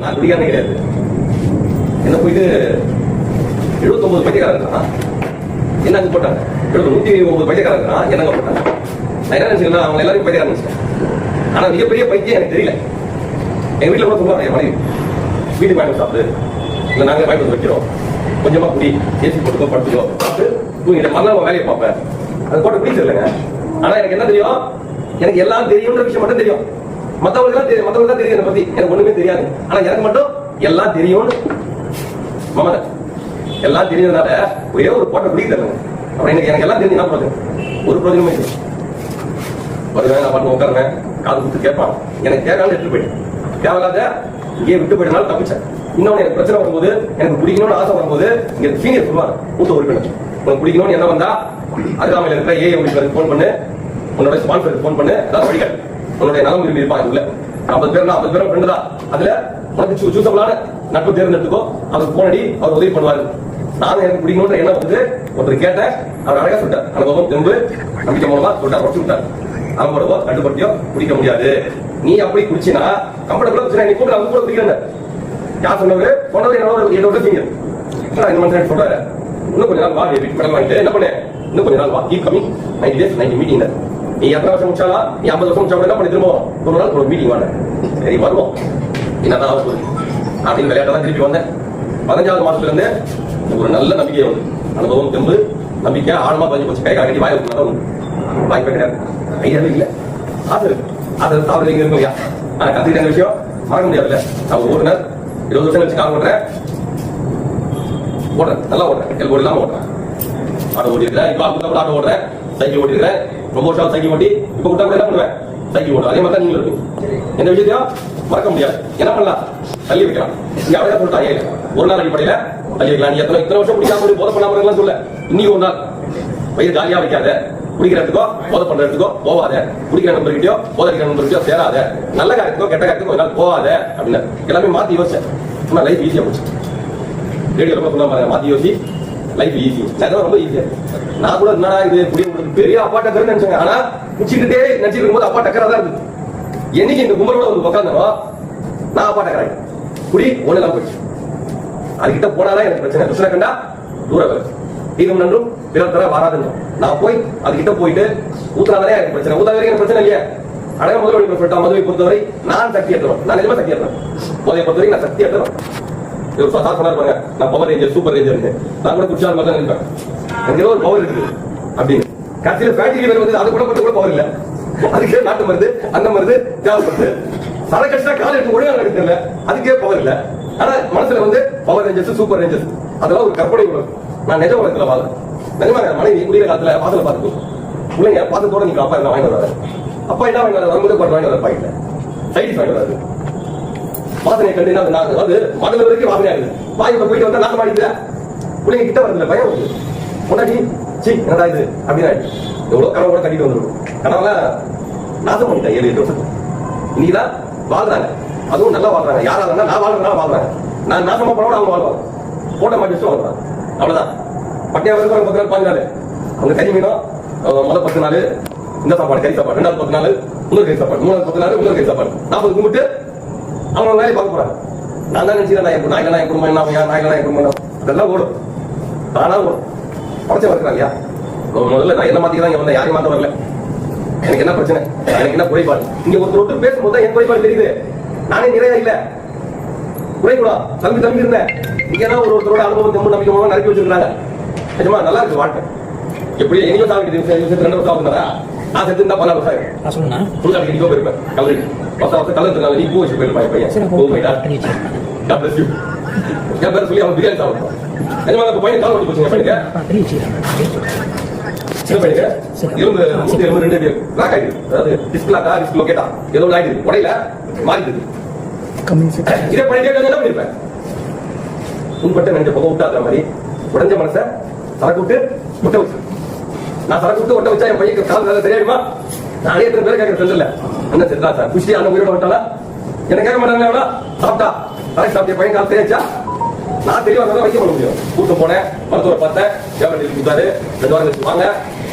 நான் குடிக்காரனே கிடையாது. என்ன போயிட்டு 79 பைத்தியக்காரன் இருக்கான், என்ன அங்க போட்டாங்க. 109 பைத்தியக்காரன் இருக்கான், என்னங்க போட்டாங்க. நான் என்ன நினைச்சுக்கேன், அவங்க எல்லாரும் பைத்தியக்காரன் நினைச்சேன். ஆனா மிகப்பெரிய பைத்தியம் எனக்கு தெரியல. எங்க வீட்டுல கூட சொல்லுவாங்க, என் மனைவி வீட்டுக்கு வாங்கி சாப்பிடு, இல்லை நாங்களே வாங்கி வந்து வைக்கிறோம், கொஞ்சமா குடி, ஏசி போட்டுக்கோ, படுத்துக்கோ, சாப்பிட்டு தூங்கிட்ட மறுநாள் வேலையை பார்ப்பேன். அது போட்டு குடி தெரியலங்க. ஆனா எனக்கு என்ன தெரியும், எனக்கு எல்லாம் தெரியும்ன்ற விஷயம் மட்டும் தெரியும். மத்தவங்களுக்கு தான் தெரியும், மத்தவங்களுக்கு தான் தெரியும் என்னை பத்தி, எனக்கு ஒண்ணுமே தெரியாது. ஆனா எனக்கு மட்டும் எல்லாம் தெரியும்னு மமத எல்லாம் தெரிஞ்சதுனால ஒரே ஒரு போட்ட குடிக்க தரல. அப்புறம் எனக்கு எல்லாம் தெரிஞ்சு என்ன பண்ணுறது, ஒரு பிரயோஜனமே இல்லை. வருவேன், நான் பாட்டு உட்காருவேன், காது கொடுத்து கேட்பான், எனக்கு கேட்காம எடுத்துட்டு போயிட்டேன். தேவையில்லாத இங்கே விட்டு போயிட்டனால தப்பிச்சேன். இன்னொன்னு எனக்கு பிரச்சனை வரும்போது, எனக்கு பிடிக்கணும்னு ஆசை வரும்போது, இங்க சீனியர் சொல்லுவாங்க, மூத்த உறுப்பினர், உனக்கு பிடிக்கணும்னு என்ன வந்தா அருகாமையில் இருக்கிற ஏஐ உங்களுக்கு ஃபோன் பண்ணு, உன்னோட ஸ்பான்சருக்கு ஃபோன் பண்ணு, அதான் படிக்காது உன்னுடைய நலம் விரும்பி இருப்பாங்க. உள்ள 50 பேர் 50 பேரும் ஃப்ரெண்டு தான். அதுல உனக்கு சூசபிளான நட்பு தேர்ந்தெடுத்துக்கோ, அவருக்கு போன் அடி, அவர் உதவி பண்ணுவாரு. நானும் எனக்கு பிடிக்கணும்ன்ற என்ன வந்து ஒருத்தர் கேட்டேன், அவர் அழகா சொல்லிட்டார். அனுபவம் தெம்பு நம்பிக்கை மூலமா சொல்லிட்டார், உடச்சு விட்டார். அவங்களோட கட்டுப்பட்டியோ குடிக்க முடியாது. நீ அப்படி குடிச்சினா கம்ஃபர்டபுளா குடிச்சா நீ கூட அவங்க கூட குடிக்கிறேன். யார் சொன்னவர் என்னோட சீனியர் இந்த மனுஷன் சொல்றாரு, இன்னும் கொஞ்ச நாள் வா, மெடல் வாங்கிட்டு என்ன பண்ணேன், இன்னும் கொஞ்ச நாள் வா, கீப் கமிங் 90 days 90 மீட்டிங். நீ எத்தனை வருஷம் முடிச்சாலும் நீ 50 வருஷம் முடிச்சா என்ன பண்ணி திரும்ப ஒரு நாள் ஒரு மீட்டிங் வாங்க. சரி வருவோம், என்னதான் ஆக போகுது அப்படின்னு விளையாட்டெல்லாம் திருப்பி வந்தேன். 15வது மாசத்துல இருந்து ஒரு நல்ல நம்பிக்கை வந்து அனுபவம் தெம்பு நம்பிக்கை ஆழமா பதிஞ்சு போச்சு. கை காட்டி வாய் வைக்கிறதா வாய்ப்பே கிடையாது. ஐடியாவே இல்லை, ஆசை இருக்கு, ஆசை சாப்பிட இங்க இருக்கும். ஆனா கத்துக்கிட்ட விஷயம் மறக்க முடியாதுல்ல. நான் ஒரு ஓட்டுநர் 20 வருஷம் வச்சு கார் ஓட்டுறேன், ஓடுறேன், நல்லா ஓடுறேன், எல்போர்டு இல்லாம ஓட்டுறேன், ஆட்டோ ஓட்டிருக்கேன், இப்போ கூட ஆட்டோ ஓடுறேன், சைக்கிள் ஓட்டிருக்கேன், ரொம்ப வருஷம் சைக்கிள் ஓட்டி இப்ப கூட என்ன பண்ணுவேன், சைக்கிள் ஓட்டுறேன். அதே மாதிரி தான் நீங்களும் இருக்கும். எந்த விஷயத்தையும் மறக்க முடியாது. என்ன பண்ணலாம், தள்ளி வைக்கலாம். இங்க அவரே சொல்லிட்டாங்க, ஒரு நாள் அடிப்படையில தள்ளி வைக்கலாம். நீ இத்தனை வருஷம் முடிக்காம போதை பண்ணாம சொல்ல, இன்னைக்கு ஒரு நாள் வயிறு காலியா வைக்காத, குடிக்கிறதுக்கோ போதை பண்றதுக்கோ போவாத, குடிக்கிற நம்பர்கிட்டயோ போதைக்கிற நம்பர்கிட்டயோ சேராத, நல்ல காரியத்துக்கோ கெட்ட காரியத்துக்கோ ஒரு நாள் போவாத அப்படின்னு எல்லாமே மாத்தி யோசிச்சேன். ஆனா லைஃப் ஈஸியா போச்சு. ரேடியோ ரொம்ப சொன்ன மாத்தி யோசி, லைஃப் ஈஸி, ரொம்ப ஈஸியா. நான் கூட என்னடா இது குடிக்கிறது பெரிய அப்பா டக்கர்னு நினைச்சாங்க. ஆனா குடிச்சுக்கிட்டே நினைச்சிட்டு இருக்கும்போது அப்பா டக்கரா தான் இருக்கு. என்னைக்கு இந்த கும்பலோட வந்து உட்காந்தனோ நான் அப்பா டக்கராய் குடி ஒண்ணுதான் போயிடுச்சு. அதுகிட்ட போனாதான் எனக்கு பிரச்சனை. பிரச்சனை கண்டா தூரம் இதுவும் நன்றும் பிறர் தர வராதுங்க. நான் போய் அதுகிட்ட போயிட்டு ஊத்துறாதானே எனக்கு பிரச்சனை. ஊத்தாத வரைக்கும் எனக்கு பிரச்சனை இல்லையா. அழகா முதல்வரை சொல்லிட்டா, மதுவை பொறுத்தவரை நான் சக்தி ஏற்றுவேன். நான் நிஜமா சக்தி ஏற்றுவேன். போதையை பொறுத்தவரைக்கும் நான் சக்தி ஏற்றுவேன். சொன்னாரு, நான் பவர் ரேஞ்சர் சூப்பர் ரேஞ்சர், நான் கூட குடிச்சா மாதிரி தான் நினைப்பேன். எனக்கு ஏதோ ஒரு பவர் இருக்குது அப்படின்னு. கடைசியில ஃபேக்டரி வந்து அது கூட கூட பவர் இல்ல. அதுக்கே நாட்டு மருந்து அந்த மருந்து தேவைப்படுது. சரக்கடிச்சா கால எடுத்து கூட எனக்கு தெரியல, அதுக்கே பவர் இல்ல. ஆனா மனசுல வந்து பவர் ரேஞ்சர்ஸ் சூப்பர் ரேஞ்சர்ஸ் அதெல்லாம் ஒரு கற்பனை உலகம். நான் நிஜ உலகத்துல வாழ்றேன். நிஜமா மனைவி குடிக்கிற காலத்துல வாசல பார்த்துக்கும் பிள்ளைங்க பார்த்ததோட நீங்க அப்பா என்ன வாங்கி வராது. அப்பா என்ன வாங்கி வராது, வரும்போது வாங்கி வராது, பாக்கெட்ல சைடிஸ் வாங்கி வராது. வாசனை கண்டு அதாவது மதுல வரைக்கும் வாசனை ஆகுது. வாய்ப்பு போயிட்டு வந்தா நாசம் ஆடிக்குது. பிள்ளைங்க கிட்ட வரதுல பயம் வருது. முன்னாடி சி என்னடா இது அப்படின்னு எவ்வளவு கனவு கூட கட்டிட்டு வந்துடும். கனவெல்லாம் நாசம் பண்ணிட்டேன் 7-8 வருஷத்துக்கு. இன்னைக்குதான் வாழ்றாங்க, அதுவும் நல்லா வாழ்றாங்க. யாரா இருந்தா நான் வாழ்றேன் வாழ்றாங்க. நான் நாசமா போனோட அவங்க வாழ்வாங்க. போட்ட மாட்டி வாழ்றாங்க. அவ்வளவுதான். பட்டியா வரைக்கும் 10 நாள் 5 நாள் அவங்க கறி மீனும் முதல் 10 நாள் இந்த சாப்பாடு கறி சாப்பாடு, 2வது 10 நாள் இன்னொரு கறி சாப்பாடு, 3வது 10 நாள் இன்னொரு கறி சாப்பாடு, 40 கும்பிட்டு அவங்க வேலையை பார்க்க போறாங்க. நான் தான் நினைச்சேன் நாய்களா என் குடும்பம் என்ன, நாய்களா என் குடும்பம் அதெல்லாம் ஓடும். தானா ஓடும். படைச்ச வரலாம் இல்லையா. முதல்ல நான் என்ன மாத்திக்கலாம், இங்க வந்த யாரையும் மாத்த வரல. எனக்கு என்ன பிரச்சனை, எனக்கு என்ன குறைபாடு. இங்க ஒருத்தர் பேசும்போது என் குறைபாடு தெரியுது. நானே நிறைய இல்ல குறைக்கூடா தம்பி இருந்தேன். இங்க தான் ஒருத்தரோட அனுபவம் தெம்பு நம்பிக்கை மூலமா நடத்தி வச்சிருக்காங்க. நிஜமா நல்லா இருக்கு வாழ்க்கை. எப்படி எங்கேயோ சாப்பிட்டு 2 வருஷம் ஆகுதுடா. நான் செத்து இருந்தா 14 வருஷம் ஆகும். புதுசாக எங்கேயோ போயிருப்பேன். கல்லூரி வருஷம் கலந்து நீ பூ வச்சு போயிருப்பான். பையன் பூ போயிட்டா என் பேர் சொல்லி அவன் பிரியாணி சாப்பிடுவான். நிஜமா பையன் கால் ஓட்டி போச்சுங்க. பையனுக்கு இரும்பு 182 லாக் ஆயிடுது. அதாவது டிஸ்பிளாக்கா டிஸ்லோகேட்டா ஏதோ ஆயிடுது. உடையில மாறிடுது. இதே பண்ணிட்டே என்ன பண்ணிருப்பேன். உன்பட்ட நெஞ்ச புகை விட்டாத மாதிரி உடஞ்ச மனசை சரக்கு விட்டு முட்டை வச்சு நான் சரக்கு விட்டு ஒட்ட வச்சா என் பையன் கால் தெரியாதுமா. நானே எத்தனை பேர் கேட்கற தெரியல. என்ன தெரியுதா சார் குஷி அந்த உயிரோட விட்டாலா என்ன கேட்க மாட்டாங்க. சாப்பிட்டா கரெக்ட் சாப்பிட்ட பையன் கால் தெரியாச்சா. நான் தெளிவா வைக்க பண்ண முடியும். கூட்டு போனேன், மருத்துவர் பார்த்தேன், ஜெவரடி கொடுத்தாரு. 2 வாரம் கழிச்சு வாங்க,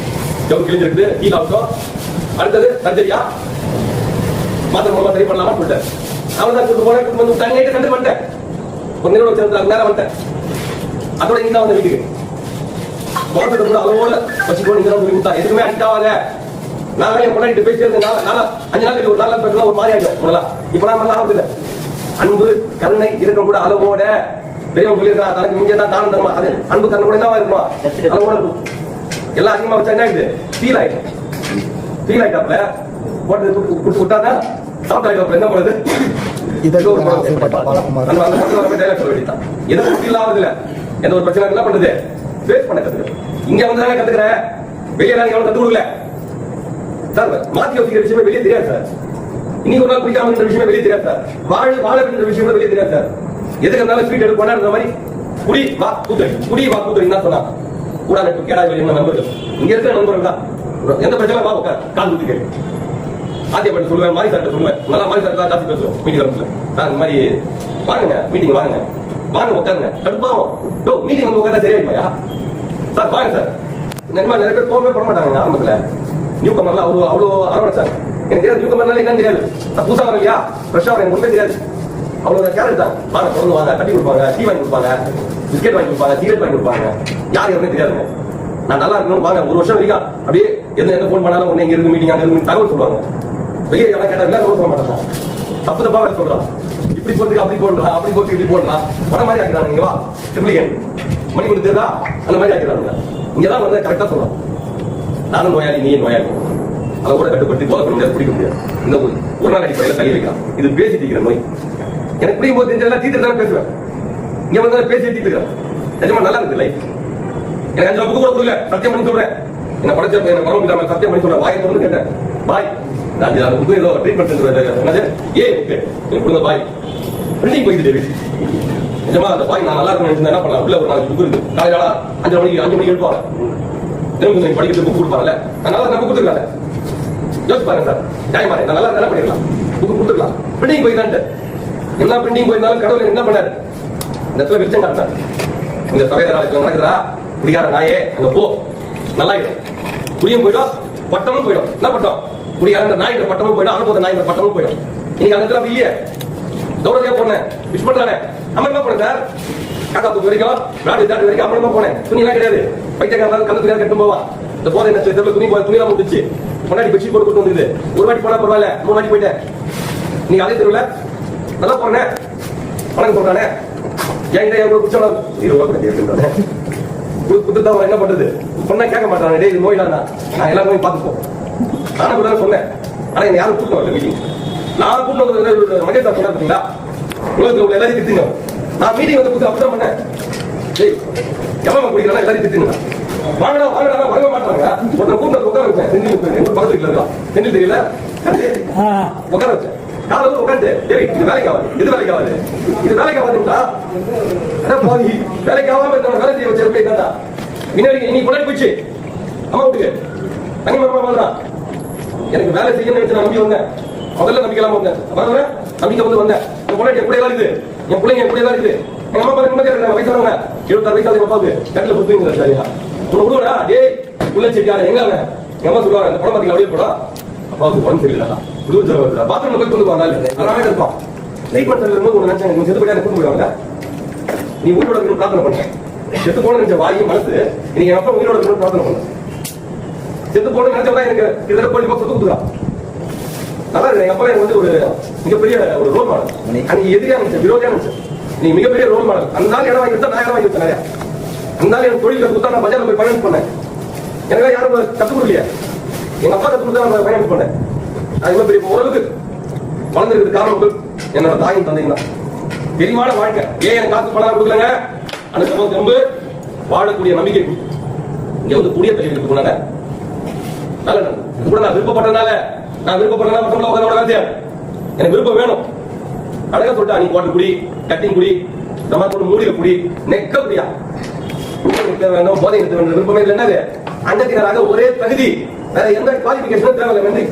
ஜவு கிழிஞ்சிருக்கு, கீழே ஆகட்டும். அடுத்தது சர்ஜரியா மாத்திரை மூலமா சரி பண்ணலாமா சொல்லிட்டாரு. அவன் தான் கூட்டு போனேன், கூட்டு வந்து தண்ணியை கண்டு வந்துட்டேன். ஒரு நிறுவனம் சேர்ந்து நேரம் வந்துட்டேன். அதோட இங்க வந்து வீட்டுக்கு குழந்தை கூட அளவோட வச்சுக்கோ நீங்க சொல்லி கொடுத்தா எதுக்குமே அடிக்ட் ஆகாத. நான் என் பொண்ணாடி பேசிட்டு 5 நாள் ஒரு 4 நாள் பேசலாம் ஒரு மாதிரி ஆகிடும் முன்னலாம். இப்ப நான் நல்லா ஆகுது இல்லை. அன்பு கருணை இருக்க கூட அளவோட பெரியவங்க சொல்லியிருக்கா தனக்கு இங்கே தான் தானம் தருமா. அது அன்பு கருணை கூட தான் இருக்குமா அளவோட இருக்கும். எல்லாம் அதிகமா வச்சா என்ன ஆயிடுது ஃபீல் ஆயிட்டாப்ல போட்டு குடுத்து விட்டாதான் சாப்பிட்டாங்க. என்ன பண்ணுது எந்த ஒரு பிரச்சனை என்ன பண்றது ஃபேஸ் பண்ண கத்துக்க. இங்க வந்து தானே கத்துக்கிறேன், வெளியே நான் எவ்வளவு கத்து கொடுக்கல சார். மாத்தி யோசிக்கிற விஷயமே வெளியே தெரியாது சார். இன்னைக்கு ஒரு நாள் குடிக்காம விஷயமே வெளியே தெரியாது சார். வாழ விஷயம் வெளியே தெரியாது சார். எதுக்கு இருந்தாலும் ஸ்வீட் எடுக்க கொண்டாடுற மாதிரி குடி வா கூத்துறி தான் சொன்னா கூட கேடா நண்பர்கள் இங்க இருக்கிற நண்பர்கள் தான். எந்த பிரச்சனை வா உட்கார் கால் குத்தி கேள்வி ஆத்திய பண்ணி சொல்லுவேன். மாதிரி சார்ட்ட சொல்லுவேன். நல்லா மாதிரி சார் தான் ஜாஸ்தி பேசுவோம் மீட்டிங். நான் இந்த மாதிரி வாங்க மீட்டிங் வாங்க உட்காருங்க கடுப்பாகும். மீட்டிங் வந்து உட்காந்தா சரியா சார் வாங்க சார். இந்த மாதிரி நிறைய பேர் போகவே போட மாட்டாங்க ஆரம்பத்துல. நியூ கமர்ல அவ்வளோ அரவணை சார். எனக்கு தெரியாது நியூ கமர்னால என்னன்னு தெரியாது. புதுசா வர இல்லையா ஃப்ரெஷ்ஷா வர எனக்கு ஒன்றுமே தெரியாது. அவ்வளோ கேரட் தான் வாங்க தொடர்ந்து வாங்க கட்டி கொடுப்பாங்க, டீ வாங்கி கொடுப்பாங்க, பிஸ்கெட் வாங்கி கொடுப்பாங்க, சிகரெட் வாங்கி கொடுப்பாங்க. யார் எதுவுமே தெரியாதுங்க. நான் நல்லா இருக்கணும் வாங்க. ஒரு வருஷம் வரைக்கும் அப்படியே எந்த போன் பண்ணாலும் ஒன்று இங்க இருக்கு மீட்டிங் அங்கே இருக்கு தகவல் சொல்லுவாங்க. வெளியே யாரும் கேட்டாங்க சொல்ல மாட்டாங்க. தப்பு தப்பா வேலை சொல்றான். இப்படி போறதுக்கு அப்படி போடுறான், அப்படி போட்டு இப்படி போடுறான். வர மாதிரி ஆக்கிறாங்க. இங்க வா ட்ரிபிளிகன் மணி கொடுத்துதா அந்த மாதிரி ஆக்கிறாங்க. இங்கதான் வந்து கரெக்டா சொல்லலாம். நானும் நோயாளி நீ நோயாளி அதை கூட கட்டுப்படுத்தி போக முடியாது, பிடிக்க முடியாது. இந்த ஒரு நாள் அடிப்படையில் தள்ளி வைக்கலாம். இது பேசிட்டு இருக்கிற நோய் எனக்கு புரியும் போது தெரிஞ்சதெல்லாம் தீர்த்து தானே பேசுவேன். இங்க வந்து பேசி தீர்த்துக்கிறேன். நிஜமா நல்லா இருக்கு லைஃப். எனக்கு 5 புக்கு கூட கொடுக்கல, சத்தியம் பண்ணி சொல்றேன். என்ன படைச்ச என்ன மரம் சத்தியம் பண்ணி சொல்றேன். வாய் வந்து கேட்டேன் பாய் நான் புக்கு ஏதோ ட்ரீட்மெண்ட் கொடுங்க பாய் பிரிண்டிங் போயிட்டு நிஜமா அந்த பாய் நான் நல்லா இருக்கணும் என்ன பண்ணலாம். உள்ள ஒரு 4 புக்கு இருக்கு. காலையில 5 மணிக்கு எழுப்பாங்க. படிக்கிறது புக் கொடுப்பாங்கல்ல. நான் நல்லா புக் கொடுத்துருக்காங்க. யோசிச்சு பாருங்க சார். நியாயமா நான் நல்லா என்ன பண்ணிடலாம் புக்கு கொடுத்துருக்கலாம். பிரிண்டிங் போயிட்டான்ட்டு எல்லா பிரிண்டிங் போயிருந்தாலும் கடவுள் என்ன பண்ணாரு இந்த இடத்துல வெளிச்சம் காட்டினார். இந்த சபையாளர் நடக்குதா குடிக்கார நாயே அங்க போ நல்லா குடியும் போயிடும் பட்டமும் போயிடும். என்ன பட்டம் குடிக்கார நாய் பட்டமும் போயிடும், அனுபவ நாய் பட்டமும் போயிடும். இன்னைக்கு அந்த இடத்துல இல்லையே தௌரதியா போனேன் விஷ் பண்றானே அமர்மா போனேன் சார். காக்கா தூக்கு வரைக்கும் விளையாட்டு தாட்டு வரைக்கும் அமர்மா போனேன். துணி எல்லாம் கிடையாது. பைத்தியக்கார கலந்து தெரியாது கட்டும் போவான். இந்த போதை என்ன துணியெல்லாம் முடிச்சு முன்னாடி பெட்ஷீட் போட்டு கொண்டு வந்தது. ஒரு வாட்டி போனா பரவாயில்ல, 3 வாட்டி போயிட்டேன். நீங்க அதே தெருவில் நல்லா போறேன் வணக்கம் சொல்றானே என்கிட்ட எவ்வளவு குச்சம் குத்துட்டா என்ன பண்றது சொன்னா கேட்க மாட்டாங்க. டே இது நோய் தான் நான் எல்லா நோயும் பார்த்துப்போம். நானும் கூட சொன்னேன். ஆனா என்ன யாரும் கூட்டம் வரல மீட்டிங். நான் கூட்டம் வந்து மகேஷ் சார் சொன்னா உலகத்தில் உள்ள எல்லாரையும் திட்டுங்க. நான் மீட்டிங் வந்து கூட்டு அப்படிதான் பண்ணேன். எவ்வளவு குடிக்கிறா எல்லாரையும் திட்டுங்க. வாங்கடா வரவே மாட்டாங்க. ஒருத்தர் கூட்டம் உட்கார வச்சேன். செந்தில் பக்கத்து வீட்டுல இருக்கான். செந்தில் தெரியல உட்கார வச்சேன். காலையில் உட்காந்து இது வேலைக்கு ஆகாது, இது வேலைக்கு ஆகாது, இது வேலைக்கு ஆகாதுட்டா போய் வேலைக்கு ஆகாம வேலை செய்ய வச்சிருக்கா. முன்னாடி நீ கொண்டாடி போச்சு அம்மா வீட்டுக்கு தனி மரமா வாழ்றான். எனக்கு வேலை செய்யணும்னு நினைச்சு நம்பி வந்தேன். முதல்ல நம்பிக்கலாம் வந்தேன். வரவன் நம்பிக்கை வந்து வந்தேன். என் பிள்ளை என் கூடயெல்லாம் இருக்குது. என் பிள்ளைங்க என் கூடயெல்லாம் இருக்குது. எங்க அம்மா பாரு நிம்மதியா இருக்காங்க. வயசானவங்க 76 வயசாவது அப்பாவுக்கு கட்டில புத்துங்க சரியா உன்னை விடுவா. டே உள்ள செட்டியாரு எங்க அவன் எங்க அம்மா சொல்லுவாங்க இந்த படம் பாத்தீங்க அப்படியே போடா அப்பாவுக்கு உடம்பு சரியில்லை பாத்ரூம்ல போய் கொண்டு போவாங்க. அதனால இருப்பான் ட்ரீட்மெண்ட் இருக்கும்போது ஒன்று நினைச்சாங்க செத்து போயிட்டா கொண்டு போயிடுவாங்க. நீ உயிரோட இருக்கணும் பிரார்த்தனை பண்ண. செத்து போன நினைச்ச வாயு மனசு நீங்க அப்பா உயிரோட இருக்கணும் பிரார்த்தனை பண்ண. செத்து போன நினைச்சா எனக்கு இதெல்லாம் கோழி பக்கம் கொடுக்குறான். நல்லா இருக்கு. எங்க அப்பா எனக்கு வந்து ஒரு மிகப்பெரிய ஒரு ரோல் மாடல். அன்னைக்கு எதிரியா நினைச்சேன், விரோதியா நினைச்சேன். நீ மிகப்பெரிய ரோல் மாடல். அந்த நாள் இடம் வாங்கி கொடுத்தா நான் இடம் வாங்கி கொடுத்தேன் நிறையா. அந்த நாள் எனக்கு தொழில் கொடுத்தா நான் பஜார்ல போய் ஃபைனான்ஸ் பண்ணேன். எனக்கு யாரும் கற்றுக் கொடுக்கலையே. எங்க அப்பா கற்றுக் கொடுத்தா நான் ஃபைனான்ஸ் பண்ணேன். அது பெரிய ஓரளவுக்கு வளர்ந்துருக்கு காரணம் என்னோட தாயின் தந்தையும் தான். பெரியமான வாழ்க்கை ஏன் எனக்கு காசு பணம் கொடுக்கலங்க. அந்த சமூகம் திரும்ப வாழக்கூடிய நம்பிக்கை இங்க வந்து கூடிய தெரிவித்து கொண்டாங்க. கூட நான் விருப்பப்பட்டதுனால மற்றவங்களோட வேலையா எனக்கு விருப்பம் வேணும். அழகா சொல்லிட்டா நீ போட்டு குடி கட்டிங் குடி நம்ம கொண்டு மூடிய குடி நெக்க குடியா வேணும் போதை நிறுத்த வேண்டும் விருப்பமே இல்லை. என்னது அங்கத்தினராக ஒரே தகுதி வேற எந்த குவாலிபிகேஷனும் தேவையில்லை. நன்றி.